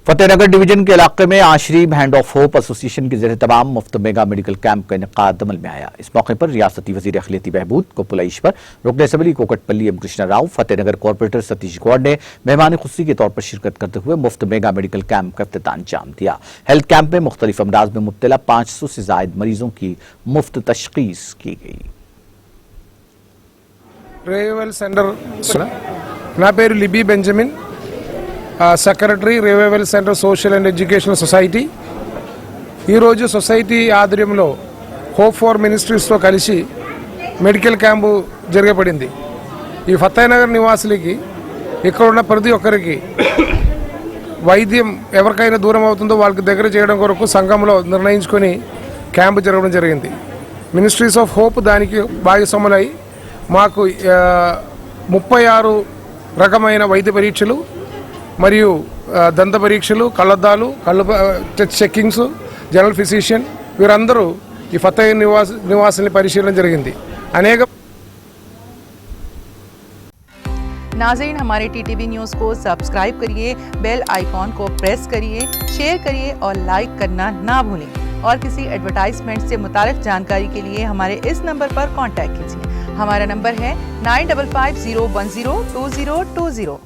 Fatehnagar division के इलाके में आशरी हैंड ऑफ होप एसोसिएशन के जरिए तमाम मुफ्त मेगा मेडिकल कैंप का इनेकाद अमल में आया। इस मौके पर रियासती वजीर अखिलती बहबूद कोपुला ईश्वर, रुकन assembly Kukatpally M Krishna Rao, Fatehnagar corporator Satish Goud ने मेहमान खुसूसी के तौर पर शिरकत करते हुए मुफ्त मेगा मेडिकल कैंप का इफ्तिताह अंजाम दिया। हेल्थ कैंप में मुख्तलिफ अमराज में मुब्तला 500 से जायद मरीजों की मुफ्त तशखीस की गई। రివైవల్ సెంటర్ నా పేరు Libby Benjamin, secretary revival centre social and educational society. ఈరోజు సొసైటీ ఆధ్వర్యంలో హోప్ ఫర్ మినిస్ట్రీస్తో కలిసి మెడికల్ క్యాంపు జరగబడింది. ఈ ఫతేనగర్ నివాసులకి ఇక్కడ ఉన్న ప్రతి ఒక్కరికి వైద్యం ఎవరికైనా దూరం అవుతుందో వాళ్ళకి దగ్గర చేయడం కొరకు సంఘంలో నిర్ణయించుకొని క్యాంపు జరగడం జరిగింది. మినిస్ట్రీస్ ఆఫ్ హోప్ దానికి భాగస్వాములై మాకు 36 రకమైన వైద్య పరీక్షలు మరియు దంత పరీక్షలు, కళ్ళద్దాలు, కళ్ళు చెక్కింగ్స్, జనరల్ ఫిజిషియన్ వీరందరూ ఈ ఫతే నివాసుల్ని పరిశీలన జరిగింది. అనేక नाज़रीन, हमारे टीटीवी न्यूज़ को सब्सक्राइब करिए, बेल आइकॉन को प्रेस करिए, शेयर करिए और लाइक करना ना भूलें। और किसी एडवर्टाइजमेंट से मुताल्लिक़ जानकारी के लिए हमारे इस नंबर पर कॉन्टैक्ट कीजिए। हमारा नंबर है 9550102020।